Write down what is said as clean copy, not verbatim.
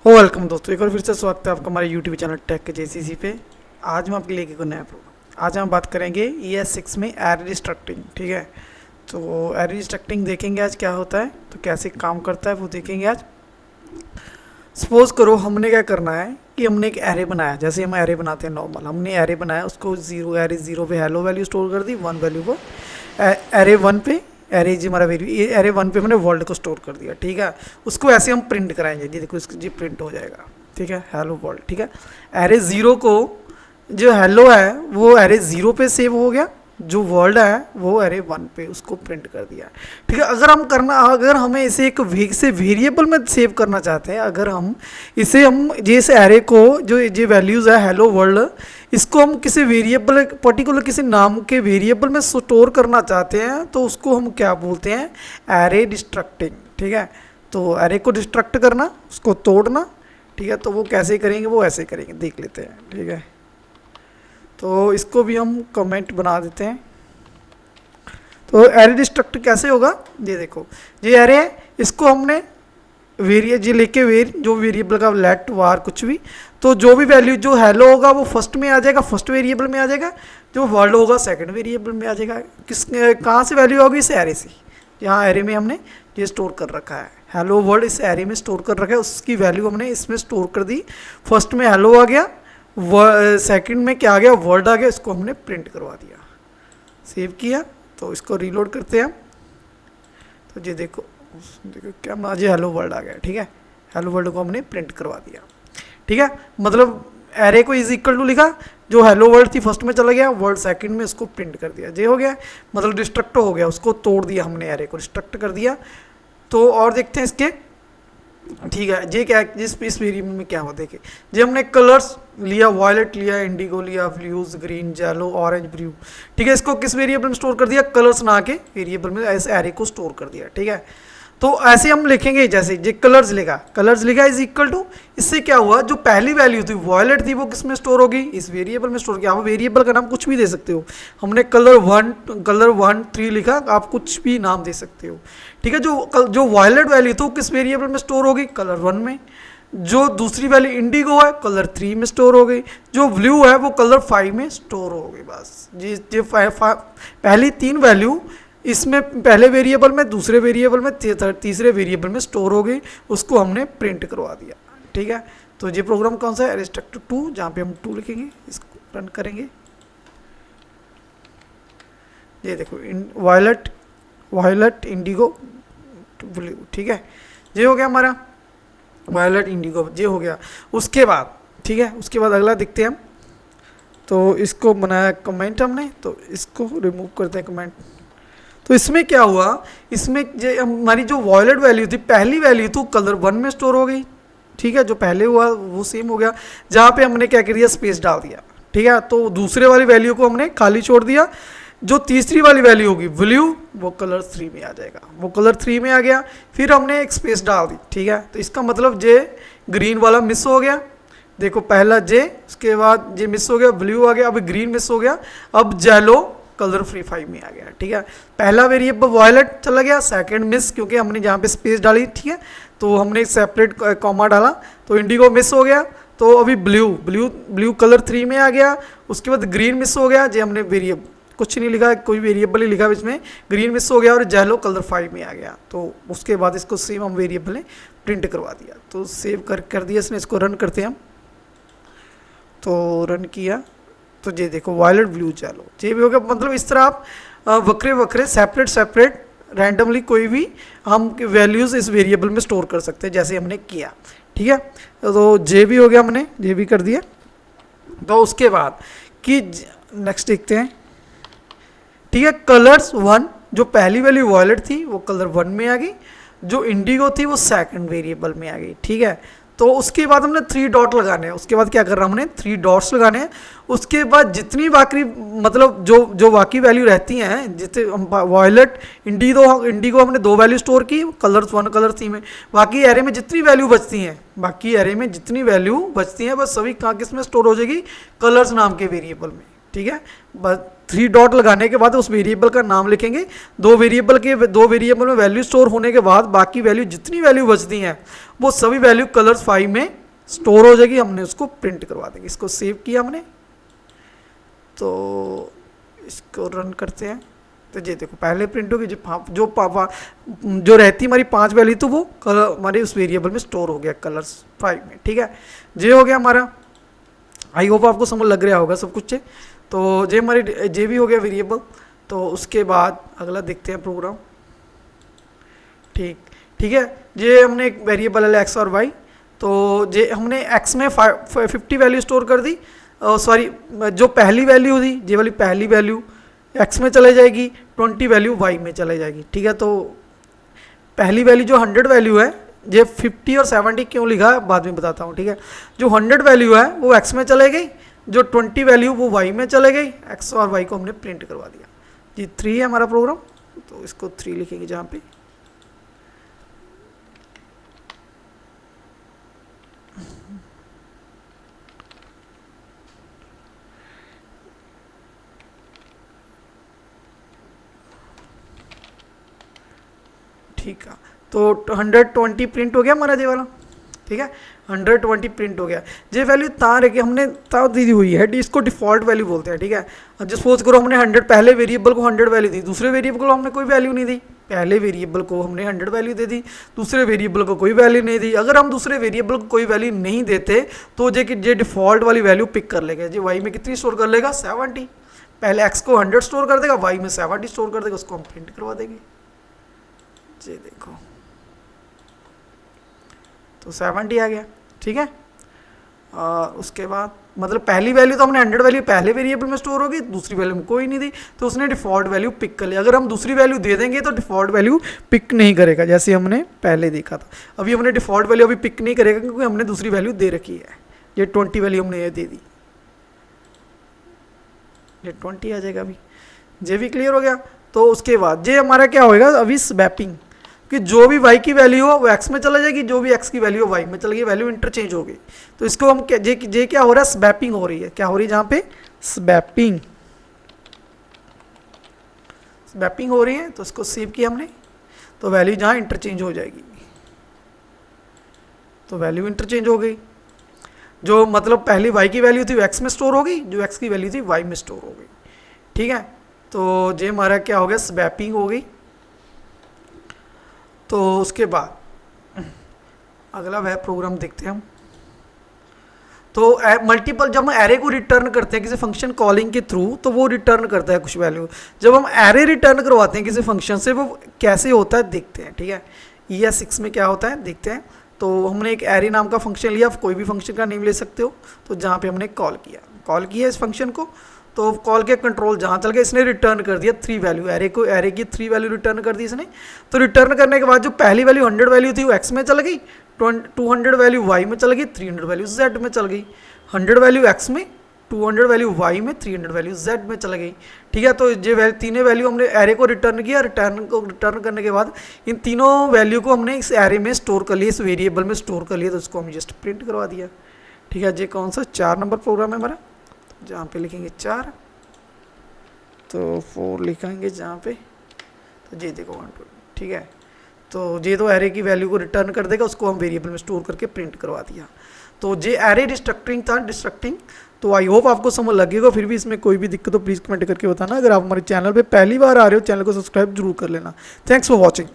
Welcome दोस्तों, एक बार फिर से स्वागत है आपका हमारे यूट्यूब चैनल टेक के जेसीसी पे। आज हम आपके लेके कोई नया प्रोग्राम, आज हम बात करेंगे ES6 में एरे डिस्ट्रक्टिंग। ठीक है, तो एरे डिस्ट्रक्टिंग देखेंगे आज क्या होता है, तो कैसे काम करता है वो देखेंगे आज। सपोज करो हमने क्या करना है कि हमने एक एरे बनाया, जैसे हम एरे बनाते हैं नॉर्मल, हमने एरे बनाया, उसको एरे जीरो पे हेलो वैल्यू स्टोर कर दी, वन वैल्यू को एरे वन पे, एरे जी हमारा वैल्यू, ये एरे वन पे मैंने वर्ल्ड को स्टोर कर दिया। ठीक है, उसको ऐसे हम प्रिंट कराएंगे जी, देखो इसको जी प्रिंट हो जाएगा। ठीक है, हेलो वर्ल्ड। ठीक है, एरे ज़ीरो को, जो हेलो है वो एरे ज़ीरो पे सेव हो गया, जो वर्ल्ड है वो एरे वन पे उसको प्रिंट कर दिया। ठीक है, अगर हमें इसे एक से वेरिएबल में सेव करना चाहते हैं, अगर हम जिस एरे को, जो ये वैल्यूज़ है हेलो वर्ल्ड, इसको हम किसी वेरिएबल, पर्टिकुलर किसी नाम के वेरिएबल में स्टोर करना चाहते हैं, तो उसको हम क्या बोलते हैं, एरे डिस्ट्रक्टिंग। ठीक है, तो एरे को डिस्ट्रक्ट करना, उसको तोड़ना। ठीक है, तो वो कैसे करेंगे, वो ऐसे करेंगे, देख लेते हैं। ठीक है, तो इसको भी हम कमेंट बना देते हैं। तो एरे डिस्ट्रक्ट कैसे होगा, ये देखो, ये एरे है, इसको हमने जी लेके जो वेरिएबल का लेट वार कुछ भी, तो जो भी वैल्यू जो हेलो होगा वो फर्स्ट में आ जाएगा, फर्स्ट वेरिएबल में आ जाएगा, जो वर्ल्ड होगा सेकंड वेरिएबल में आ जाएगा। कहाँ से वैल्यू होगी, इस एरे से, यहाँ एरे में हमने ये स्टोर कर रखा है, हेलो वर्ल्ड इस एरे में स्टोर कर रखा है, उसकी वैल्यू हमने इसमें स्टोर कर दी। फर्स्ट में हेलो आ गया, सेकंड में क्या आ गया, वर्ल्ड आ गया, इसको हमने प्रिंट करवा दिया, सेव किया। तो इसको रीलोड करते हैं हम, तो ये देखो क्या मुझे हेलो वर्ल्ड आ गया। ठीक है, हेलो वर्ल्ड को हमने प्रिंट करवा दिया। ठीक है, मतलब एरे को इज इक्वल टू लिखा, जो हेलो वर्ल्ड थी फर्स्ट में चला गया, वर्ल्ड सेकंड में उसको प्रिंट कर दिया, ये हो गया, मतलब डिस्ट्रक्ट हो गया, उसको तोड़ दिया हमने, एरे को डिस्ट्रक्ट कर दिया। तो और देखते हैं इसके। ठीक है, ये क्या इस वेरिएबल में क्या हुआ, देखिए जो हमने कलर्स लिया, वायलेट लिया, इंडिगो लिया, blues, green, yellow, orange, blue. ठीक है, इसको किस वेरिएबल में स्टोर कर दिया, कलर्स ना के वेरिएबल में ऐसे एरे को स्टोर कर दिया। ठीक है, तो ऐसे हम लिखेंगे, जैसे ये कलर्स लिखा इज इक्वल टू, इससे क्या हुआ, जो पहली वैल्यू थी वायलेट थी, वो किस में स्टोर होगी, इस वेरिएबल में स्टोर किया। आप वेरिएबल का नाम कुछ भी दे सकते हो, हमने कलर 1 3 लिखा, आप कुछ भी नाम दे सकते हो। ठीक है, जो वायलेट वैल्यू थी वो किस वेरिएबल में स्टोर होगी, कलर 1 में। जो दूसरी वैल्यू इंडिगो है, कलर 3 में स्टोर हो गई। जो ब्लू है वो कलर 5 में स्टोर हो गई। बस ये पहली तीन वैल्यू इसमें पहले वेरिएबल में, दूसरे वेरिएबल में, तीसरे वेरिएबल में स्टोर हो गई, उसको हमने प्रिंट करवा दिया। ठीक है, तो ये प्रोग्राम कौन सा है, एरिस्ट्रक्ट 2, जहाँ पे हम 2 लिखेंगे, इसको रन करेंगे। ये देखो, वायलेट, इंडिगो, ब्लू। ठीक है, ये हो गया हमारा वायलेट, इंडिगो, ये हो गया। उसके बाद, ठीक है, उसके बाद अगला देखते हैं हम। तो इसको बनाया कमेंट हमने, तो इसको रिमूव करते हैं कमेंट। तो इसमें क्या हुआ, इसमें हमारी जो वॉयलेट वैल्यू थी, पहली वैल्यू तो कलर 1 में स्टोर हो गई। ठीक है, जो पहले हुआ वो सेम हो गया, जहाँ पे हमने क्या कर दिया, स्पेस डाल दिया। ठीक है, तो दूसरे वाली वैल्यू को हमने खाली छोड़ दिया। जो तीसरी वाली वैल्यू होगी ब्लू, वो कलर 3 में आ जाएगा, वो कलर 3 में आ गया, फिर हमने एक स्पेस डाल दी। ठीक है, तो इसका मतलब जे ग्रीन वाला मिस हो गया, देखो पहला जे, उसके बाद जे मिस हो गया, ब्लू आ गया, अब ग्रीन मिस हो गया, अब येलो कलर फ्री 5 में आ गया। ठीक है, पहला वेरिएबल वॉयलेट चला गया, सेकंड मिस, क्योंकि हमने जहाँ पे स्पेस डाली। ठीक है, तो हमने सेपरेट कॉमा डाला, तो इंडिगो मिस हो गया, तो अभी ब्लू कलर 3 में आ गया। उसके बाद ग्रीन मिस हो गया, जो हमने वेरिएबल कुछ नहीं लिखा, कोई वेरिएबल ही लिखा इसमें, ग्रीन मिस हो गया, और येलो कलर 5 में आ गया। तो उसके बाद इसको सेम हम वेरिएबल ने प्रिंट करवा दिया, तो सेव कर दिया इसने। इसको रन करते हैं हम, तो रन किया, तो ये देखो वायलेट, ब्लू, येलो, ये भी हो गया। मतलब इस तरह आप वक्रे सेपरेट रैंडमली कोई भी हम वैल्यूज़ इस वेरिएबल में स्टोर कर सकते हैं, जैसे हमने किया। ठीक है, तो जे भी हो गया, हमने जे भी कर दिया। तो उसके बाद कि नेक्स्ट देखते हैं। ठीक है, कलर्स 1, जो पहली वैल्यू वॉयलेट थी वो कलर 1 में आ गई, जो इंडिगो थी वो सेकंड वेरिएबल में आ गई। ठीक है, तो उसके बाद हमने 3 डॉट लगाने हैं। उसके बाद क्या कर रहा हमने 3 डॉट्स लगाने हैं। उसके बाद जितनी बाकी, मतलब जो बाकी वैल्यू रहती हैं, जितने वॉयलेट, इंडिगो हमने 2 वैल्यू स्टोर की, कलर 1 कलर 3 में, बाकी एरे में जितनी वैल्यू बचती हैं, बस सभी कहाँ किस में स्टोर हो जाएगी, कलर्स नाम के वेरिएबल में। ठीक है, बस 3 डॉट लगाने के बाद उस वेरिएबल का नाम लिखेंगे। दो वेरिएबल में वैल्यू स्टोर होने के बाद बाकी वैल्यू जितनी वैल्यू बचती हैं वो सभी वैल्यू कलर्स फाइल में स्टोर हो जाएगी। हमने उसको प्रिंट करवा देंगे। इसको सेव किया हमने, तो इसको रन करते हैं। तो ये देखो पहले प्रिंट होगी जो रहती हमारी 5 वैल्यू, तो वो हमारे उस वेरिएबल में स्टोर हो गया कलर्स फाइल में। ठीक है, ये हो गया हमारा। आई होप आपको समझ लग रहा होगा सब कुछ। तो ये हमारी जे भी हो गया वेरिएबल। तो उसके बाद अगला देखते हैं प्रोग्राम। ठीक है, ये हमने एक वेरिएबल है एक्स और वाई। तो ये हमने एक्स में 50 वैल्यू स्टोर कर दी। सॉरी, जो पहली वैल्यू थी ये वाली पहली वैल्यू एक्स में चले जाएगी, 20 वैल्यू वाई में चले जाएगी। ठीक है, तो पहली वैल्यू जो 100 वैल्यू है, ये 50 और 70 क्यों लिखा है बाद में बताता हूँ। ठीक है, जो 100 वैल्यू है वो एक्स में चले गई, जो 20 वैल्यू वो वाई में चले गई। एक्स और वाई को हमने प्रिंट करवा दिया। जी 3 है हमारा प्रोग्राम, तो इसको 3 लिखेंगे जहाँ पे। ठीक है, तो 120 प्रिंट हो गया हमारा ये वाला। ठीक है, 120 प्रिंट हो गया। ये वैल्यू तार है कि हमने तार दी हुई है, इसको डिफ़ॉल्ट वैल्यू बोलते हैं। ठीक है, अब सपोज करो हमने 100 पहले वेरिएबल को 100 वैल्यू दी, दूसरे वेरिएबल को हमने कोई वैल्यू नहीं दी। पहले वेरिएबल को हमने 100 वैल्यू दे दी, दूसरे वेरिएबल को कोई वैल्यू नहीं दी। अगर हम दूसरे वेरिएबल को कोई वैल्यू नहीं देते तो ये डिफ़ॉल्ट वाली वैल्यू पिक कर लेगा। जी वाई में कितनी स्टोर कर लेगा, 70। पहले एक्स को 100 स्टोर कर देगा, वाई में 70 स्टोर कर देगा। उसको हम प्रिंट करवा देंगे। ये देखो, तो 70 आ गया। ठीक है, उसके बाद मतलब पहली वैल्यू तो हमने 100 वैल्यू पहले वेरिएबल में स्टोर होगी, दूसरी वैल्यू में कोई नहीं दी, तो उसने डिफ़ॉल्ट वैल्यू पिक कर लिया। अगर हम दूसरी वैल्यू दे देंगे तो डिफ़ॉल्ट वैल्यू पिक नहीं करेगा, जैसे हमने पहले देखा था। अभी हमने डिफ़ॉल्ट वैल्यू अभी पिक नहीं करेगा क्योंकि हमने दूसरी वैल्यू दे रखी है। ये 20 वैल्यू हमने ये दे दी, ये 20 आ जाएगा। अभी ये भी क्लियर हो गया। तो उसके बाद ये हमारा क्या होएगा, अभी स्वैपिंग, कि जो भी y की वैल्यू हो वो x में चला जाएगी, जो भी x की वैल्यू हो y में चलेगी, वैल्यू इंटरचेंज हो गई। तो इसको हम जे क्या हो रहा है, स्वैपिंग हो रही है। क्या हो रही है जहाँ पे, स्वैपिंग हो रही है। तो इसको सेव किया हमने, तो वैल्यू जहाँ इंटरचेंज हो जाएगी, तो वैल्यू इंटरचेंज हो गई। जो मतलब पहली y की वैल्यू थी वो x में स्टोर हो गई, जो x की वैल्यू थी y में स्टोर हो गई। ठीक है, तो ये हमारा क्या हो गया, स्वैपिंग हो गई। तो उसके बाद अगला वह प्रोग्राम देखते हैं हम। तो मल्टीपल, जब हम एरे को रिटर्न करते हैं किसी फंक्शन कॉलिंग के थ्रू, तो वो रिटर्न करता है कुछ वैल्यू। जब हम एरे रिटर्न करवाते हैं किसी फंक्शन से, वो कैसे होता है देखते हैं। ठीक है, ES6 में क्या होता है देखते हैं। तो हमने एक एरे नाम का फंक्शन लिया, आप कोई भी फंक्शन का नेम ले सकते हो। तो जहाँ पे हमने कॉल किया इस फंक्शन को, तो कॉल के कंट्रोल जहाँ चल गया, इसने रिटर्न कर दिया 3 वैल्यू। एरे की 3 वैल्यू रिटर्न कर दी इसने। तो रिटर्न करने के बाद जो पहली वैल्यू 100 वैल्यू थी वो x में चल गई, 200 वैल्यू y में चल गई, 300 वैल्यू z में चल गई। 100 वैल्यू x में, 200 वैल्यू y में, 300 वैल्यू z में चल गई। ठीक है, तो ये तीनों वैल्यू हमने एरे को रिटर्न किया। रिटर्न करने के बाद इन तीनों वैल्यू को हमने इस एरे में स्टोर कर लिया, इस वेरिएबल में स्टोर कर लिया। तो उसको हम जस्ट प्रिंट करवा दिया। ठीक है, ये कौन सा 4 नंबर प्रोग्राम है हमारा, जहाँ पे लिखेंगे 4, तो 4 लिखेंगे जहाँ पे, तो ये देखो 1, ठीक है। तो ये तो एरे की वैल्यू को रिटर्न कर देगा, उसको हम वेरिएबल में स्टोर करके प्रिंट करवा दिया। तो ये एरे डिस्ट्रक्टिंग था, डिस्ट्रक्टिंग। तो आई होप आपको समझ लगेगा। फिर भी इसमें कोई भी दिक्कत हो प्लीज़ कमेंट करके बताना। अगर आप हमारे चैनल पे पहली बार आ रहे हो, चैनल को सब्सक्राइब जरूर कर लेना। Thanks for watching.